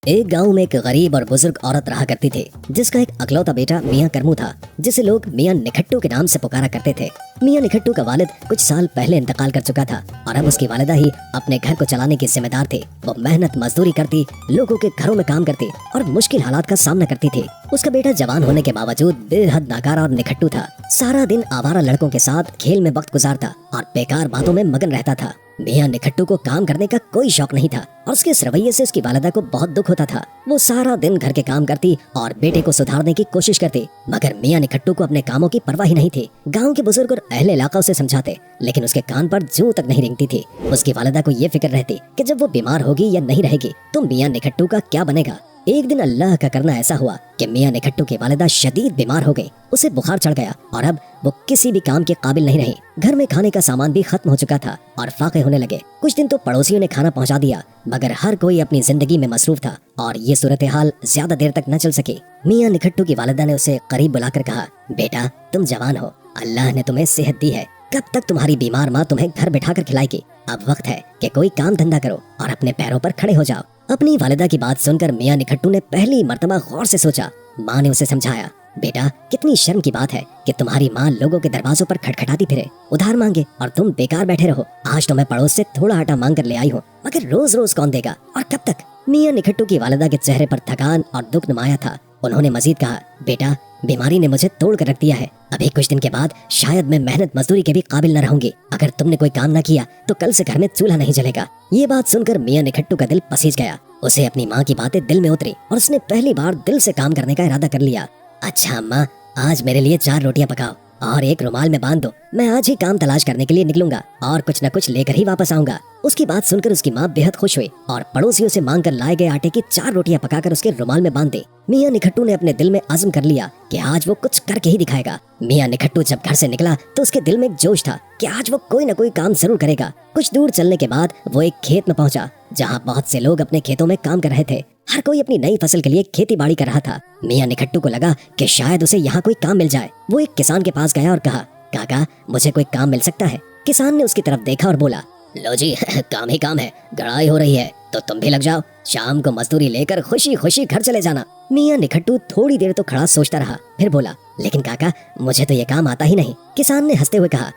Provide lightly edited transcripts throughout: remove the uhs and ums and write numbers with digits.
एक गांव में एक गरीब और बुजुर्ग औरत रहा करती थी, जिसका एक अकलौता बेटा मियाँ करमू था, जिसे लोग मियाँ निखट्टू के नाम से पुकारा करते थे। मियाँ निखट्टू का वालिद कुछ साल पहले इंतकाल कर चुका था और अब उसकी वालिदा ही अपने घर को चलाने की जिम्मेदार थी। वो मेहनत मजदूरी करती, लोगों के घरों में काम करती और मुश्किल हालात का सामना करती थी। उसका बेटा जवान होने के बावजूद बेहद नाकारा और निखट्टू था। सारा दिन आवारा लड़कों के साथ खेल में वक्त गुजारता और बेकार बातों में मगन रहता था। मियाँ निखट्टू को काम करने का कोई शौक नहीं था और उसके इस रवैये से उसकी वालिदा को बहुत दुख होता था। वो सारा दिन घर के काम करती और बेटे को सुधारने की कोशिश करती, मगर मियाँ निखट्टू को अपने कामों की परवाह ही नहीं थी। गांव के बुजुर्ग और अहले इलाका उसे समझाते, लेकिन उसके कान पर जूं तक नहीं रेंगती थी। उसकी वालिदा को ये फिक्र रहती कि जब वो बीमार होगी या नहीं रहेगी तो मियाँ निखट्टू का क्या बनेगा। एक दिन अल्लाह का करना ऐसा हुआ कि मियाँ निखट्टू की वालिदा शदीद बीमार हो गई। उसे बुखार चढ़ गया और अब वो किसी भी काम के काबिल नहीं रही। घर में खाने का सामान भी खत्म हो चुका था और फाके होने लगे। कुछ दिन तो पड़ोसियों ने खाना पहुंचा दिया, मगर हर कोई अपनी जिंदगी में मसरूफ था और ये सूरत हाल ज्यादा देर तक न चल सकी। मियाँ निखट्टू की वालिदा ने उसे करीब बुलाकर कहा, बेटा तुम जवान हो, अल्लाह ने तुम्हें सेहत दी है, कब तक तुम्हारी बीमार माँ तुम्हें घर बैठा कर खिलाएगी। अब वक्त है कि कोई काम धंधा करो और अपने पैरों पर खड़े हो जाओ। अपनी वालिदा की बात सुनकर मियाँ निखट्टू ने पहली मर्तबा गौर से सोचा। माँ ने उसे समझाया, बेटा कितनी शर्म की बात है कि तुम्हारी माँ लोगों के दरवाजों पर खटखटाती फिरे, उधार मांगे और तुम बेकार बैठे रहो। आज तो मैं पड़ोस से थोड़ा आटा मांग कर ले आई हूँ, मगर रोज रोज कौन देगा और कब तक। मियाँ निखट्टू की वालिदा के चेहरे पर थकान और दुख नुमाया था। उन्होंने मजीद कहा, बेटा बीमारी ने मुझे तोड़ कर रख दिया है, अभी कुछ दिन के बाद शायद मैं मेहनत मजदूरी के भी काबिल न रहूंगी। अगर तुमने कोई काम न किया तो कल से घर में चूल्हा नहीं जलेगा। ये बात सुनकर मियाँ निखट्टू का दिल पसीज गया। उसे अपनी माँ की बातें दिल में उतरी और उसने पहली बार दिल से काम करने का इरादा कर लिया। अच्छा अम्मा, आज मेरे लिए 4 रोटियां पकाओ और एक रुमाल में बांध दो। मैं आज ही काम तलाश करने के लिए निकलूंगा और कुछ न कुछ लेकर ही वापस आऊंगा। उसकी बात सुनकर उसकी माँ बेहद खुश हुई और पड़ोसियों से मांग कर लाए गए आटे की 4 रोटियां पकाकर उसके रुमाल में बांध दी। मियाँ निखट्टू ने अपने दिल में आज़म कर लिया कि आज वो कुछ करके ही दिखाएगा। मियाँ निखट्टू जब घर से निकला तो उसके दिल में एक जोश था कि आज वो कोई न कोई काम जरूर करेगा। कुछ दूर चलने के बाद वो एक खेत में पहुंचा, जहाँ बहुत से लोग अपने खेतों में काम कर रहे थे। हर कोई अपनी नई फसल के लिए खेती बाड़ी कर रहा था। मियाँ निखट्टू को लगा कि शायद उसे यहाँ कोई काम मिल जाए। वो एक किसान के पास गया और कहा, काका मुझे कोई काम मिल सकता है। किसान ने उसकी तरफ देखा और बोला, लो जी काम ही काम है, गड़ाई हो रही है तो तुम भी लग जाओ, शाम को मजदूरी लेकर खुशी खुशी घर चले जाना। मियाँ निखट्टू थोड़ी देर तो खड़ा सोचता रहा, फिर बोला, लेकिन काका मुझे तो ये काम आता ही नहीं। किसान ने हंसते हुए कहा,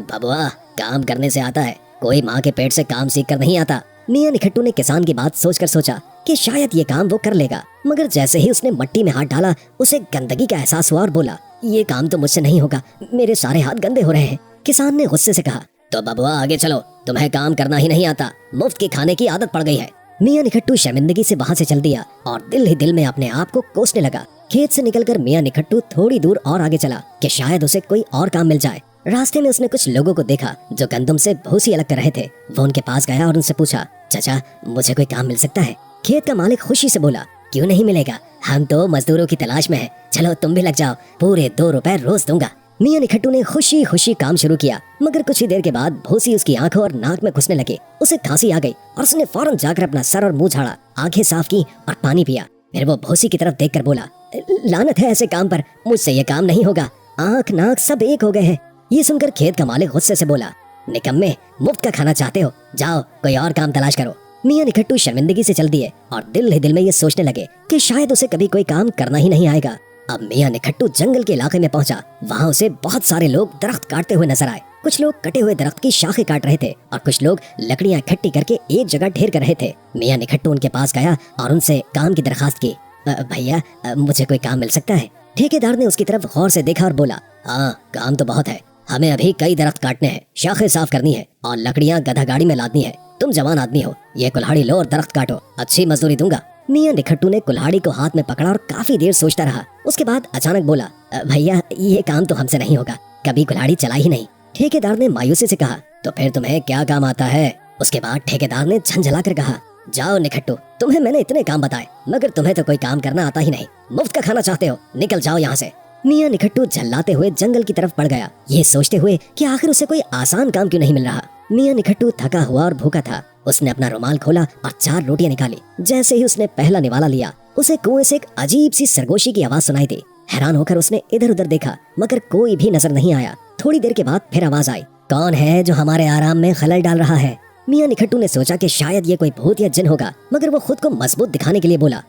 बबुआ काम करने से आता है, कोई माँ के पेट से काम सीख कर नहीं आता। मियाँ निखट्टू ने किसान की बात सोचकर सोचा कि शायद ये काम वो कर लेगा, मगर जैसे ही उसने मट्टी में हाथ डाला उसे गंदगी का एहसास हुआ और बोला, ये काम तो मुझसे नहीं होगा, मेरे सारे हाथ गंदे हो रहे हैं। किसान ने गुस्से से कहा, तो बबुआ आगे चलो, तुम्हें काम करना ही नहीं आता, मुफ्त की खाने की आदत पड़ गई है। मियाँ निखट्टू शर्मिंदगी से वहाँ से चल दिया और दिल ही दिल में अपने आप को कोसने लगा। खेत से निकलकर मियाँ निखट्टू थोड़ी दूर और आगे चला कि शायद उसे कोई और काम मिल जाए। रास्ते में उसने कुछ लोगों को देखा जो गंदम से भूसी अलग कर रहे थे। वो उनके पास गया और उनसे पूछा, चाचा मुझे कोई काम मिल सकता है। खेत का मालिक खुशी से बोला, क्यों नहीं मिलेगा, हम तो मजदूरों की तलाश में हैं, चलो तुम भी लग जाओ, पूरे 2 रुपए रोज दूंगा। मियाँ निखट्टू ने खुशी खुशी काम शुरू किया, मगर कुछ ही देर के बाद भूसी उसकी आंखों और नाक में घुसने लगे। उसे खांसी आ गई और उसने फौरन जाकर अपना सर और मुंह झाड़ा, आंखें साफ की और पानी पिया। फिर वो भूसी की तरफ देखकर बोला, लानत है ऐसे काम पर, मुझसे ये काम नहीं होगा, आंख नाक सब एक हो गए हैं। ये सुनकर खेत का मालिक गुस्से से बोला, निकम्मे मुफ्त का खाना चाहते हो, जाओ कोई और काम तलाश करो। मियाँ निखट्टू शर्मिंदगी से चल दिए और दिल ही दिल में ये सोचने लगे कि शायद उसे कभी कोई काम करना ही नहीं आएगा। अब मियाँ निखट्टू जंगल के इलाके में पहुंचा। वहाँ उसे बहुत सारे लोग दरख्त काटते हुए नजर आए। कुछ लोग कटे हुए दरख्त की शाखें काट रहे थे और कुछ लोग लकड़ियाँ इकट्ठी करके एक जगह ढेर कर रहे थे। मियाँ निखट्टू उनके पास गया और उनसे काम की दरखास्त की, भैया मुझे कोई काम मिल सकता है। ठेकेदार ने उसकी तरफ गौर से देखा और बोला, हाँ काम तो बहुत है, हमें अभी कई दरख्त काटने हैं, शाखें साफ करनी है और लकड़ियाँ गधा गाड़ी में लादनी है। तुम जवान आदमी हो, ये कुल्हाड़ी लो और दरख्त काटो, अच्छी मजदूरी दूंगा। मियाँ निखट्टू ने कुल्हाड़ी को हाथ में पकड़ा और काफी देर सोचता रहा। उसके बाद अचानक बोला, भैया ये काम तो हमसे नहीं होगा, कभी कुल्हाड़ी चलाई ही नहीं। ठेकेदार ने मायूसी से कहा, तो फिर तुम्हें क्या काम आता है। उसके बाद ठेकेदार ने झंझला कर कहा, जाओ निखट्टू, तुम्हें मैंने इतने काम बताए मगर तुम्हें तो कोई काम करना आता ही नहीं, मुफ्त का खाना चाहते हो, निकल जाओ यहाँ से। मियाँ निखट्टू झल्लाते हुए जंगल की तरफ पड़ गया, ये सोचते हुए कि आखिर उसे कोई आसान काम क्यों नहीं मिल रहा। मियाँ निखट्टू थका हुआ और भूखा था। उसने अपना रुमाल खोला और 4 रोटियां निकाली। जैसे ही उसने पहला निवाला लिया, उसे कुएं से एक अजीब सी सरगोशी की आवाज सुनाई दी। हैरान होकर उसने इधर उधर देखा, मगर कोई भी नजर नहीं आया। थोड़ी देर के बाद फिर आवाज आई, कौन है जो हमारे आराम में खलल डाल रहा है। मियां निखट्टू ने सोचा कि शायद ये कोई भूत या जिन होगा, मगर वो खुद को मजबूत दिखाने के लिए बोला,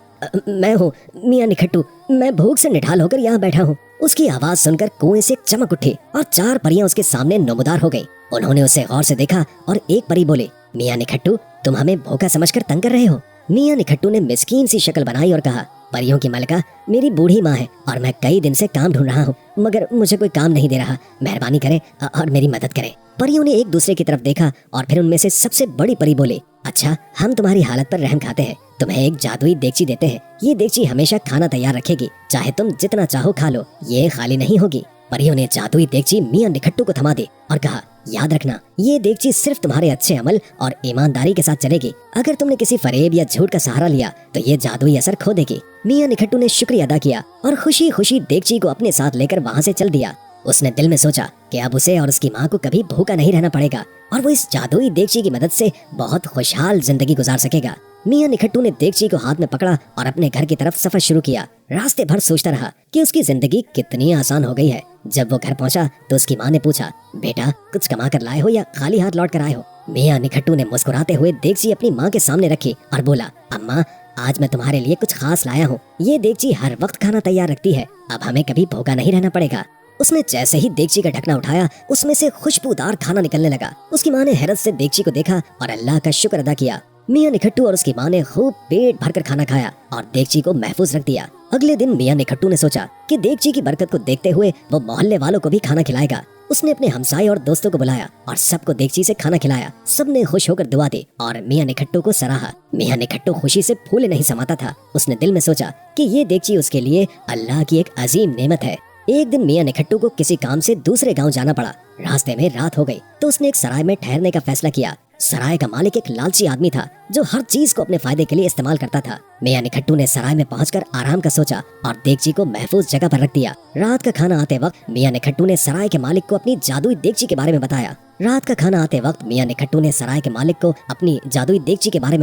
मैं हूँ मियां निखट्टू, मैं भूख से निढाल होकर यहाँ बैठा हूँ। उसकी आवाज सुनकर कुएं से एक चमक उठी और 4 परियां उसके सामने नमूदार हो गईं। उन्होंने उसे गौर से देखा और एक परी बोली, मियां निखट्टू, तुम हमें भूखा समझकर तंग कर रहे हो। मियां निखट्टू ने मिस्कीन सी शक्ल बनाई और कहा, परियों की मलका, मेरी बूढ़ी माँ है और मैं कई दिन से काम ढूंढ रहा हूँ, मगर मुझे कोई काम नहीं दे रहा। मेहरबानी करें और मेरी मदद करें। परियों ने एक दूसरे की तरफ देखा और फिर उनमें से सबसे बड़ी परी बोली, अच्छा, हम तुम्हारी हालत पर रहम खाते हैं, तुम्हें एक जादुई देगची देते हैं। ये देगची हमेशा खाना तैयार रखेगी, चाहे तुम जितना चाहो खा लो, ये खाली नहीं होगी। परियों ने जादुई देगची मियां निखट्टू को थमा दी और कहा, याद रखना, ये देगची सिर्फ तुम्हारे अच्छे अमल और ईमानदारी के साथ चलेगी। अगर तुमने किसी फरेब या झूठ का सहारा लिया तो ये जादुई असर खो देगी। मियां निखट्टू ने शुक्रिया अदा किया और खुशी खुशी देगची को अपने साथ लेकर वहाँ से चल दिया। उसने दिल में सोचा कि अब उसे और उसकी माँ को कभी भूखा नहीं रहना पड़ेगा और वो इस जादुई देगची की मदद से बहुत खुशहाल जिंदगी गुजार सकेगा। मियां निखट्टू ने देगची को हाथ में पकड़ा और अपने घर की तरफ सफर शुरू किया। रास्ते भर सोचता रहा कि उसकी जिंदगी कितनी आसान हो गई है। जब वो घर पहुंचा तो उसकी माँ ने पूछा, बेटा, कुछ कमा कर लाए हो या खाली हाथ लौट कर आए हो? मियां निखट्टू ने मुस्कुराते हुए देगची अपनी माँ के सामने रखी और बोला, अम्मा, आज मैं तुम्हारे लिए कुछ खास लाया हूँ। ये देगची हर वक्त खाना तैयार रखती है, अब हमें कभी भूखा नहीं रहना पड़ेगा। उसने जैसे ही देगची का ढकना उठाया, उसमें से खुशबूदार खाना निकलने लगा। उसकी माँ ने हैरत से देगची को देखा और अल्लाह का शुक्र अदा किया। मियां निखट्टू और उसकी माँ ने खूब पेट भरकर खाना खाया और देगची को महफूज रख दिया। अगले दिन मियां निखट्टू ने सोचा कि देगची की बरकत को देखते हुए वो मोहल्ले वालों को भी खाना खिलाएगा। उसने अपने हमसाये और दोस्तों को बुलाया और सबको देगची से खाना खिलाया। सबने खुश होकर दुआ दी और मियां निखट्टू को सराहा। मियां निखट्टू खुशी से फूले नहीं समाता था। उसने दिल में सोचा कि ये देगची उसके लिए अल्लाह की एक अजीम नेमत है। एक दिन मियां निखट्टू को किसी काम से दूसरे गांव जाना पड़ा। रास्ते में रात हो गई तो उसने एक सराय में ठहरने का फैसला किया। सराय का मालिक एक लालची आदमी था जो हर चीज को अपने फायदे के लिए इस्तेमाल करता था। मियां निखट्टू ने सराय में पहुंचकर आराम का सोचा और देगची को महफूज जगह पर रख दिया। रात का खाना आते वक्त मियां निखट्टू ने सराय के मालिक को अपनी जादुई देगची के बारे में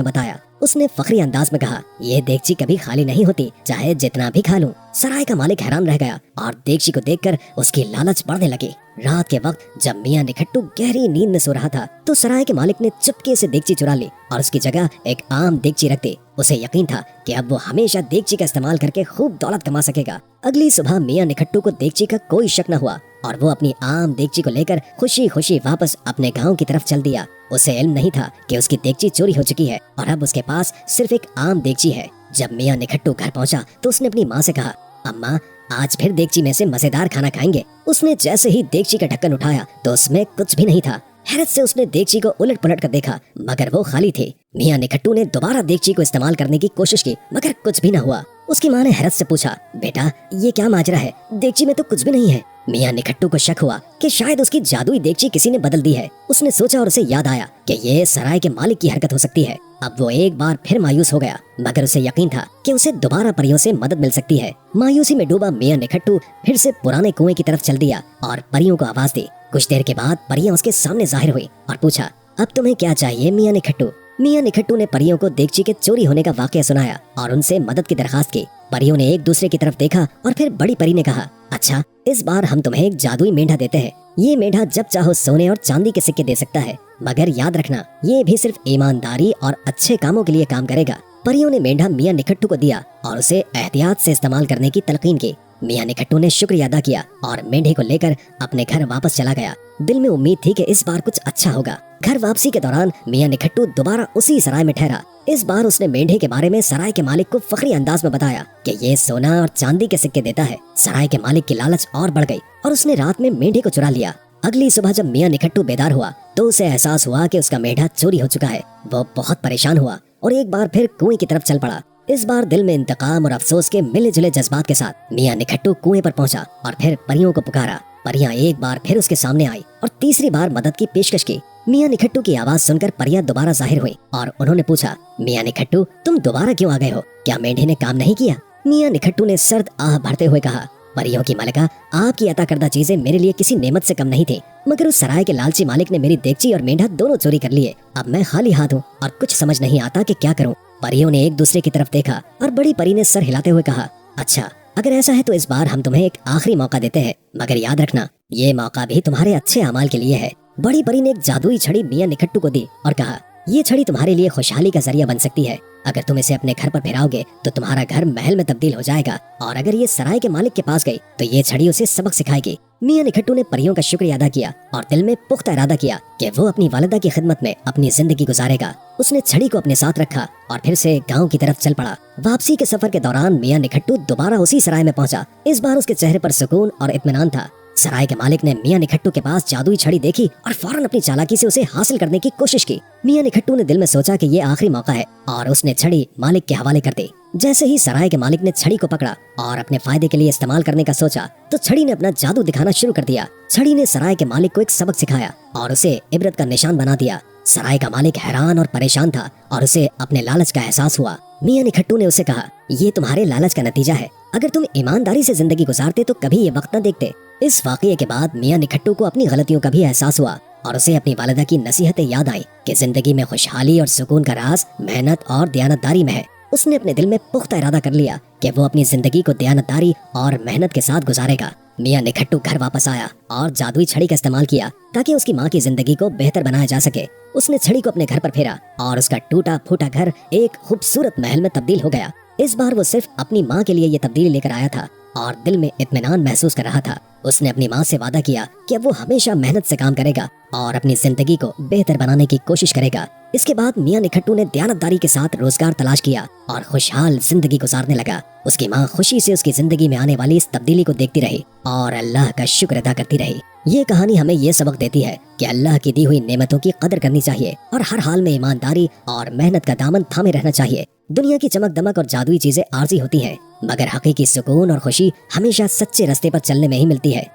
बताया। उसने फखरी अंदाज में कहा, ये देगची कभी खाली नहीं होती, चाहे जितना भी खा लूं। सराय का मालिक हैरान रह गया और देगची को देखकर उसकी लालच बढ़ने लगी। रात के वक्त जब मियां निखट्टू गहरी नींद में सो रहा था तो सराय के मालिक ने चुपके से देगची चुरा ली और उसकी जगह एक आम देगची रख दी। उसे यकीन था कि अब वो हमेशा देगची का इस्तेमाल करके खूब दौलत कमा सकेगा। अगली सुबह मियां निखट्टू को देगची का कोई शक न हुआ और वो अपनी आम देगची को लेकर खुशी खुशी वापस अपने गांव की तरफ चल दिया। उसे इल्म नहीं था कि उसकी देगची चोरी हो चुकी है और अब उसके पास सिर्फ एक आम देगची है। जब मियां निखट्टू घर पहुंचा तो उसने अपनी माँ से कहा, अम्मा, आज फिर देगची में से मजेदार खाना खाएंगे। उसने जैसे ही देगची का ढक्कन उठाया तो उसमें कुछ भी नहीं था। हैरत से उसने देगची को उलट पलट कर देखा मगर वो खाली थी। मियां निखट्टू ने दोबारा देगची को इस्तेमाल करने की कोशिश की मगर कुछ भी न हुआ। उसकी माँ ने हैरत से पूछा, बेटा, ये क्या माजरा है? देगची में तो कुछ भी नहीं है। मियां निखट्टू को शक हुआ कि शायद उसकी जादुई देगची किसी ने बदल दी है। उसने सोचा और उसे याद आया कि ये सराय के मालिक की हरकत हो सकती है। अब वो एक बार फिर मायूस हो गया मगर उसे यकीन था कि उसे दोबारा परियों से मदद मिल सकती है। मायूसी में डूबा मियां निखट्टू फिर से पुराने कुएं की तरफ चल दिया और परियों को आवाज दी। कुछ देर के बाद परियां उसके सामने जाहिर हुई और पूछा, अब तुम्हें क्या चाहिए मियां निखट्टू? मियां निखट्टू ने परियों को देगची के चोरी होने का वाकया सुनाया और उनसे मदद की दरखास्त की। परियों ने एक दूसरे की तरफ देखा और फिर बड़ी परी ने कहा, अच्छा, इस बार हम तुम्हें एक जादुई मेंढा देते हैं। ये मेंढा जब चाहो सोने और चांदी के सिक्के दे सकता है, मगर याद रखना, ये भी सिर्फ ईमानदारी और अच्छे कामों के लिए काम करेगा। परियों ने मेंढा मियां निखट्टू को दिया और उसे एहतियात से इस्तेमाल करने की तलकीन की। मियां निखट्टू ने शुक्रिया अदा किया और मेंढे को लेकर अपने घर वापस चला गया। दिल में उम्मीद थी कि इस बार कुछ अच्छा होगा। घर वापसी के दौरान मियां निखट्टू दोबारा उसी सराय में ठहरा। इस बार उसने मेंढे के बारे में सराय के मालिक को फखरी अंदाज में बताया कि ये सोना और चांदी के सिक्के देता है। सराय के मालिक की लालच और बढ़ गई और उसने रात में मेंढे को चुरा लिया। अगली सुबह जब मियां निखट्टू बेदार हुआ तो उसे एहसास हुआ कि उसका मेंढा चोरी हो चुका है। वो बहुत परेशान हुआ और एक बार फिर कुएं की तरफ चल पड़ा। इस बार दिल में इंतकाम और अफसोस के मिले जुले जज्बात के साथ मियां निखट्टू कुएं पर पहुंचा और फिर परियों को पुकारा। परियां एक बार फिर उसके सामने आई और तीसरी बार मदद की पेशकश की। मियां निखट्टू की आवाज सुनकर परियां दोबारा जाहिर हुई और उन्होंने पूछा, मियां निखट्टू, तुम दोबारा क्यों आ गए हो? क्या मेंढे ने काम नहीं किया? मियां निखट्टू ने सर्द आह भरते हुए कहा, परियों की मलका, आपकी अता करदा चीजें मेरे लिए किसी नेमत से कम नहीं थी, मगर उस सराय के लालची मालिक ने मेरी देगची और मेंढा दोनों चोरी कर लिए। अब मैं खाली हाथ हूँ और कुछ समझ नहीं आता कि क्या करूँ। परियों ने एक दूसरे की तरफ देखा और बड़ी परी ने सर हिलाते हुए कहा, अच्छा, अगर ऐसा है तो इस बार हम तुम्हें एक आखिरी मौका देते हैं, मगर याद रखना, ये मौका भी तुम्हारे अच्छे अमाल के लिए है। बड़ी परी ने एक जादुई छड़ी मियां निखट्टू को दी और कहा, ये छड़ी तुम्हारे लिए खुशहाली का जरिया बन सकती है। अगर तुम इसे अपने घर पर फिराओगे तो तुम्हारा घर महल में तब्दील हो जाएगा, और अगर ये सराय के मालिक के पास गई तो ये छड़ी उसे सबक सिखाएगी। मियां निखट्टू ने परियों का शुक्रिया अदा किया और दिल में पुख्ता इरादा किया कि वो अपनी वालिदा की खिदमत में अपनी जिंदगी गुजारेगा। उसने छड़ी को अपने साथ रखा और फिर से गांव की तरफ चल पड़ा। वापसी के सफर के दौरान मियां निखट्टू दोबारा उसी सराय में पहुंचा। इस बार उसके चेहरे पर सुकून और इत्मीनान था। सराय के मालिक ने मियां निखट्टू के पास जादुई छड़ी देखी और फौरन अपनी चालाकी से उसे हासिल करने की कोशिश की। मियां निखट्टू ने दिल में सोचा कि ये आखिरी मौका है और उसने छड़ी मालिक के हवाले कर दी। जैसे ही सराय के मालिक ने छड़ी को पकड़ा और अपने फायदे के लिए इस्तेमाल करने का सोचा तो छड़ी ने अपना जादू दिखाना शुरू कर दिया। छड़ी ने सराय के मालिक को एक सबक सिखाया और उसे इबरत का निशान बना दिया। सराय का मालिक हैरान और परेशान था और उसे अपने लालच का एहसास हुआ। मियां निखट्टू ने उसे कहा, ये तुम्हारे लालच का नतीजा है। अगर तुम ईमानदारी से जिंदगी गुजारते तो कभी ये वक्त न देखते। इस वाकये के बाद मियां निखट्टू को अपनी गलतियों का भी एहसास हुआ और उसे अपनी वालिदा की नसीहतें याद आई कि जिंदगी में खुशहाली और सुकून का राज मेहनत और दयानतदारी में है। उसने अपने दिल में पुख्ता इरादा कर लिया कि वो अपनी जिंदगी को दयानतदारी और मेहनत के साथ गुजारेगा। मियां निखट्टू घर वापस आया और जादुई छड़ी का इस्तेमाल किया ताकि उसकी माँ की जिंदगी को बेहतर बनाया जा सके। उसने छड़ी को अपने घर पर फेरा और उसका टूटा फूटा घर एक खूबसूरत महल में तब्दील हो गया। इस बार वो सिर्फ अपनी माँ के लिए ये तब्दीली लेकर आया था और दिल में इत्मीनान महसूस कर रहा था। उसने अपनी माँ से वादा किया कि वो हमेशा मेहनत से काम करेगा और अपनी जिंदगी को बेहतर बनाने की कोशिश करेगा। इसके बाद मियां निखट्टू ने दयानतदारी के साथ रोजगार तलाश किया और खुशहाल जिंदगी गुजारने लगा। उसकी माँ खुशी से उसकी जिंदगी में आने वाली इस तब्दीली को देखती रही और अल्लाह का शुक्र अदा करती रही। ये कहानी हमें ये सबक देती है कि अल्लाह की दी हुई नेमतों की कदर करनी चाहिए और हर हाल में ईमानदारी और मेहनत का दामन थामे रहना चाहिए। दुनिया की चमक दमक और जादुई चीजें आर्जी होती हैं, मगर हकीकी सुकून और खुशी हमेशा सच्चे रास्ते पर चलने में ही मिलती है।